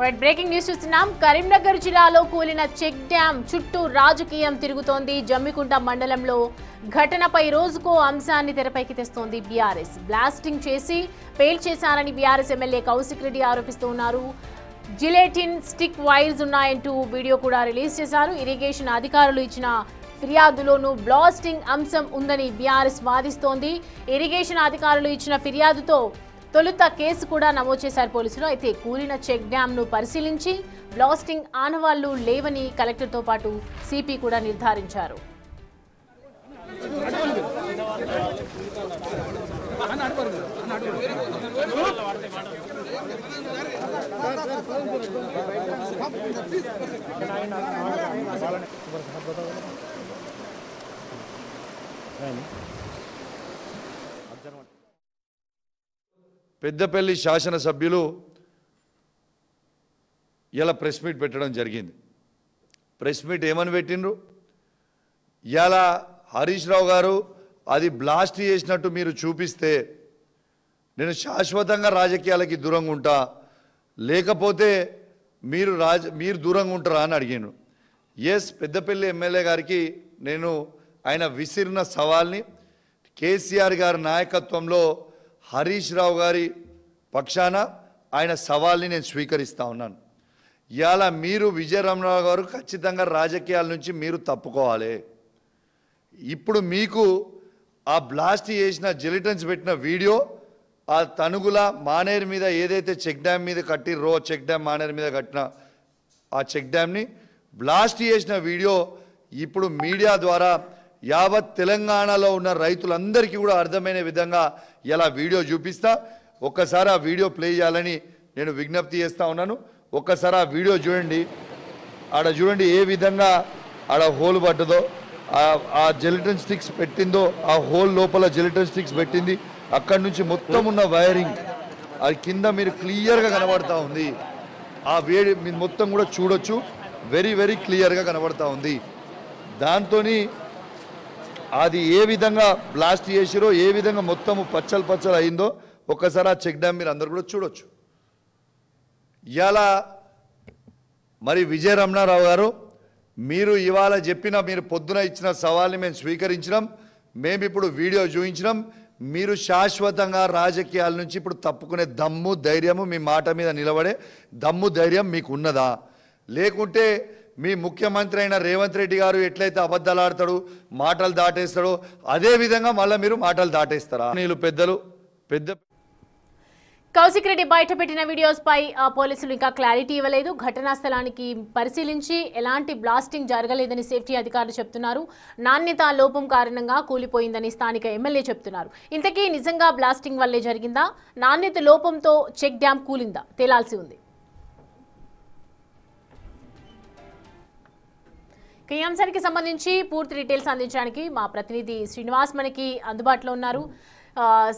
Right breaking news చూస్తున్నాం. కరీంనగర్ జిల్లాలో కూలిన చెక్ డ్యాం చుట్టూ రాజకీయం తిరుగుతోంది. జమ్మికుంట మండలంలో ఘటనపై రోజుకో అంశాన్ని తెరపైకి తెస్తోంది బీఆర్ఎస్. బ్లాస్టింగ్ చేసి పేల్చేశారని బీఆర్ఎస్ ఎమ్మెల్యే కౌశిక్ రెడ్డి ఆరోపిస్తూ ఉన్నారు. జిలెటిన్ స్టిక్ వైర్స్ ఉన్నాయంటూ వీడియో కూడా రిలీజ్ చేశారు. ఇరిగేషన్ అధికారులు ఇచ్చిన ఫిర్యాదులోనూ బ్లాస్టింగ్ అంశం ఉందని బీఆర్ఎస్ వాదిస్తోంది. ఇరిగేషన్ అధికారులు ఇచ్చిన ఫిర్యాదుతో తొలుత కేసు కూడా నమోదు చేశారు పోలీసులు. అయితే కూలిన చెక్ డ్యామ్ ను పరిశీలించి బ్లాస్టింగ్ ఆనవాళ్లు లేవని కలెక్టర్తో పాటు సిపి కూడా నిర్ధారించారు. పెద్దపల్లి శాసనసభ్యులు ఇలా ప్రెస్ మీట్ పెట్టడం జరిగింది. ప్రెస్ మీట్ ఏమని పెట్టిండ్రు? ఇలా హరీష్ రావు గారు అది బ్లాస్ట్ చేసినట్టు మీరు చూపిస్తే నేను శాశ్వతంగా రాజకీయాలకి దూరంగా ఉంటా, లేకపోతే మీరు దూరంగా ఉంటారా అని అడిగాను. ఎస్, పెద్దపల్లి ఎమ్మెల్యే గారికి నేను ఆయన విసిరిన సవాల్ని కేసీఆర్ గారి నాయకత్వంలో హరీష్ రావు గారి పక్షాన ఆయన సవాల్ని నేను స్వీకరిస్తూ ఉన్నాను. ఇవాళ మీరు విజయరమణరావు గారు ఖచ్చితంగా రాజకీయాల నుంచి మీరు తప్పుకోవాలి. ఇప్పుడు మీకు ఆ బ్లాస్ట్ చేసిన జిలిటన్స్ పెట్టిన వీడియో, ఆ తనుగుల మానేరు మీద ఏదైతే చెక్ డ్యామ్ మీద కట్టిర్రో, చెక్ డ్యామ్ మానేరు మీద కట్టిన ఆ చెక్ డ్యామ్ని బ్లాస్ట్ చేసిన వీడియో ఇప్పుడు మీడియా ద్వారా యావత్ తెలంగాణలో ఉన్న రైతులందరికీ కూడా అర్థమైన విధంగా ఇలా వీడియో చూపిస్తా. ఒక్కసారి ఆ వీడియో ప్లే చేయాలని నేను విజ్ఞప్తి చేస్తూ ఉన్నాను. ఒక్కసారి ఆ వీడియో చూడండి. ఆడ చూడండి ఏ విధంగా ఆడ హోల్ పడ్డదో, ఆ జెలిటన్ స్టిక్స్ పెట్టిందో, ఆ హోల్ లోపల జెలిటన్ స్టిక్స్ పెట్టింది. అక్కడి నుంచి మొత్తం ఉన్న వైరింగ్ అది కింద మీరు క్లియర్గా కనబడతా ఉంది. ఆ వేడి మీరు మొత్తం కూడా చూడొచ్చు, వెరీ వెరీ క్లియర్గా కనబడతా ఉంది. దాంతో అది ఏ విధంగా బ్లాస్ట్ చేసిరో, ఏ విధంగా మొత్తము పచ్చలు అయిందో ఒక్కసారి ఆ చెక్ డ్యామ్ మీరు అందరు కూడా చూడొచ్చు. ఇవాళ మరి విజయరమణారావు గారు, మీరు ఇవాళ చెప్పిన, మీరు పొద్దున ఇచ్చిన సవాల్ని మేము స్వీకరించినాం. మేము ఇప్పుడు వీడియో చూపించినాం. మీరు శాశ్వతంగా రాజకీయాల నుంచి ఇప్పుడు తప్పుకునే దమ్ము ధైర్యము, మీ మాట మీద నిలబడే దమ్ము ధైర్యం మీకు ఉన్నదా? లేకుంటే మీ ముఖ్యమంత్రి అయిన రేవంత్ రెడ్డి గారు ఎట్లయితే అబద్ధాలు ఆడతాడు, మాటలు దాటేస్తాడో అదే విధంగా మళ్ళీ మీరు మాటలు దాటేస్తారా? నీళ్ళు పెద్ద కౌశిక్ రెడ్డి బయటపెట్టిన వీడియోస్ పై పోలీసులు ఇంకా క్లారిటీ ఇవ్వలేదు. ఘటనా స్థలానికి పరిశీలించి ఎలాంటి బ్లాస్టింగ్ జరగలేదని సేఫ్టీ అధికారులు చెప్తున్నారు. నాణ్యత లోపం కారణంగా కూలిపోయిందని స్థానిక ఎమ్మెల్యే చెప్తున్నారు. ఇంతకీ నిజంగా బ్లాస్టింగ్ వల్లే జరిగిందా, నాణ్యత లోపంతో చెక్ డ్యాం కూలిందా తేలాల్సి ఉంది. ఈ అంశానికి సంబంధించి పూర్తి డీటెయిల్స్ అందించడానికి మా ప్రతినిధి శ్రీనివాస్ మనకి అందుబాటులో ఉన్నారు.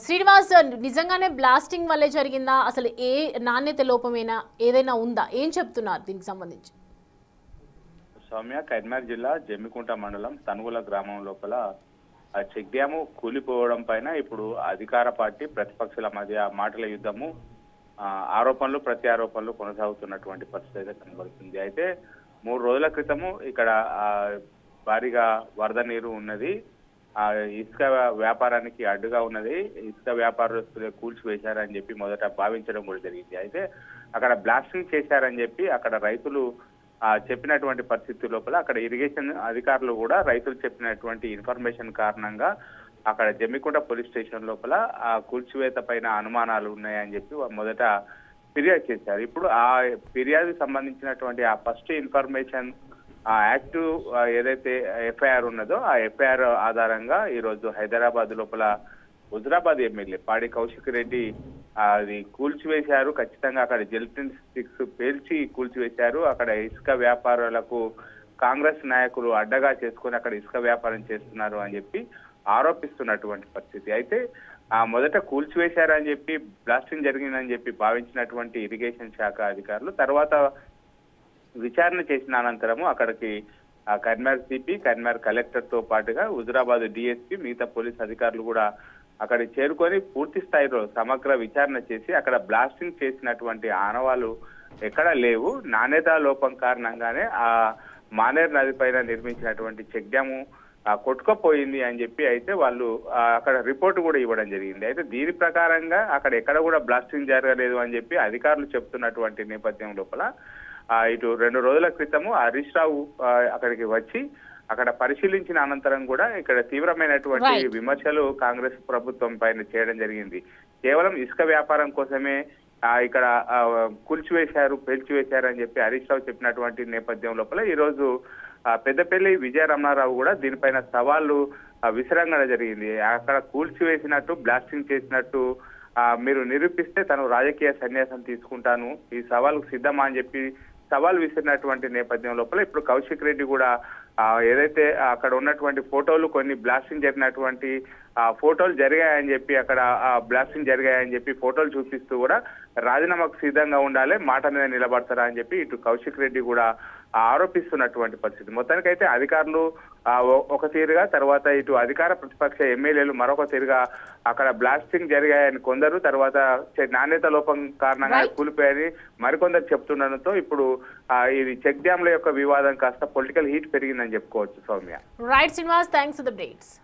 శ్రీనివాస్, నిజంగానే బ్లాస్టింగ్ వల్లే జరిగిందా, అసలు ఏ నాణ్యత లోపమైనా ఏదైనా ఉందా, ఏం చెప్తున్నారు దీనికి సంబంధించి? సౌమ్య, కరీంనగర్ జిల్లా జమ్మికుంట మండలం తనుగుల గ్రామం లోపల ఆ చెక్ డ్యాము కూలిపోవడం పైన ఇప్పుడు అధికార పార్టీ ప్రతిపక్షాల మధ్య మాటల యుద్ధము, ఆరోపణలు ప్రత్యారోపణలు కొనసాగుతున్నటువంటి పరిస్థితి అయితే కనబడుతుంది. అయితే 3 రోజుల క్రితము ఇక్కడ భారీగా వరద నీరు ఉన్నది. ఇసుక వ్యాపారానికి అడ్డుగా ఉన్నది. ఇసుక వ్యాపారస్తులు కూల్చివేశారని చెప్పి మొదట భావించడం కూడా జరిగింది. అయితే అక్కడ బ్లాస్టింగ్ చేశారని చెప్పి అక్కడ రైతులు చెప్పినటువంటి పరిస్థితి లోపల అక్కడ ఇరిగేషన్ అధికారులు కూడా రైతులు చెప్పినటువంటి ఇన్ఫర్మేషన్ కారణంగా అక్కడ జమ్మికుంట పోలీస్ స్టేషన్ లోపల ఆ కూల్చివేత పైన అనుమానాలు ఉన్నాయని చెప్పి మొదట ఫిర్యాదు చేశారు. ఇప్పుడు ఆ ఫిర్యాదుకు సంబంధించినటువంటి ఆ ఫస్ట్ ఇన్ఫర్మేషన్ యాక్టివ్ ఏదైతే ఎఫ్ఐఆర్ ఉన్నదో ఆ ఎఫ్ఐఆర్ ఆధారంగా ఈరోజు హైదరాబాద్ లోపల హుజరాబాద్ ఎమ్మెల్యే పాడి కౌశిక్ రెడ్డి అది కూల్చివేశారు. ఖచ్చితంగా అక్కడ జెలిటిన్ స్టిక్స్ పేల్చి కూల్చివేశారు. అక్కడ ఇసుక వ్యాపారులకు కాంగ్రెస్ నాయకులు అడ్డగా చేసుకుని అక్కడ ఇసుక వ్యాపారం చేస్తున్నారు అని చెప్పి ఆరోపిస్తున్నటువంటి పరిస్థితి. అయితే మొదట కూల్చివేశారని చెప్పి బ్లాస్టింగ్ జరిగిందని చెప్పి భావించినటువంటి ఇరిగేషన్ శాఖ అధికారులు తర్వాత విచారణ చేసిన అనంతరము అక్కడికి కరీంనగర్ సిపి, కరీంనగర్ కలెక్టర్ తో పాటుగా హుజరాబాద్ డిఎస్పీ, మిగతా పోలీస్ అధికారులు కూడా అక్కడికి చేరుకొని పూర్తి స్థాయిలో సమగ్ర విచారణ చేసి అక్కడ బ్లాస్టింగ్ చేసినటువంటి ఆనవాళ్లు ఎక్కడా లేవు. నాణ్యత లోపం కారణంగానే ఆ మానేరు నది పైన నిర్మించినటువంటి చెక్ డ్యాము కొట్టుకుపోయింది అని చెప్పి అయితే వాళ్ళు అక్కడ రిపోర్ట్ కూడా ఇవ్వడం జరిగింది. అయితే దీని ప్రకారంగా అక్కడ ఎక్కడ కూడా బ్లాస్టింగ్ జరగలేదు అని చెప్పి అధికారులు చెప్తున్నటువంటి నేపథ్యం లోపల ఇటు 2 రోజుల క్రితము హరీష్ రావు అక్కడికి వచ్చి అక్కడ పరిశీలించిన అనంతరం కూడా ఇక్కడ తీవ్రమైనటువంటి విమర్శలు కాంగ్రెస్ ప్రభుత్వం పైన చేయడం జరిగింది. కేవలం ఇసుక వ్యాపారం కోసమే ఇక్కడ కూల్చివేశారు, పేల్చివేశారు అని చెప్పి హరీష్ రావు చెప్పినటువంటి నేపథ్యం లోపల ఈ రోజు పెద్దపల్లి విజయ రమణారావు కూడా దీనిపైన సవాళ్లు విసరంగా జరిగింది. అక్కడ కూల్చివేసినట్టు బ్లాస్టింగ్ చేసినట్టు మీరు నిరూపిస్తే తను రాజకీయ సన్యాసం తీసుకుంటాను, ఈ సవాల్కు సిద్ధమా అని చెప్పి సవాల్ విసిరినటువంటి నేపథ్యం లోపల ఇప్పుడు కౌశిక్ రెడ్డి కూడా ఏదైతే అక్కడ ఉన్నటువంటి ఫోటోలు కొన్ని బ్లాస్టింగ్ జరిగినటువంటి ఫోటోలు జరిగాయని చెప్పి అక్కడ బ్లాస్టింగ్ జరిగాయని చెప్పి ఫోటోలు చూపిస్తూ కూడా రాజీనామాకు సిద్ధంగా ఉండాలి, మాట మీద నిలబడతారా అని చెప్పి ఇటు కౌశిక్ రెడ్డి కూడా ఆరోపిస్తున్నటువంటి పరిస్థితి. మొత్తానికైతే అధికారులు ఒక తీరుగా, తర్వాత ఇటు అధికార ప్రతిపక్ష ఎమ్మెల్యేలు మరొక తీరుగా అక్కడ బ్లాస్టింగ్ జరిగాయని కొందరు, తర్వాత నాణ్యత లోపం కారణంగా కూలిపోయాయని మరికొందరు చెప్తుండడంతో ఇప్పుడు ఇది చెక్ డ్యాంల యొక్క వివాదం కాస్త పొలిటికల్ హీట్ పెరిగిందని చెప్పుకోవచ్చు. Soumya. Right Srinivas, thanks for the updates.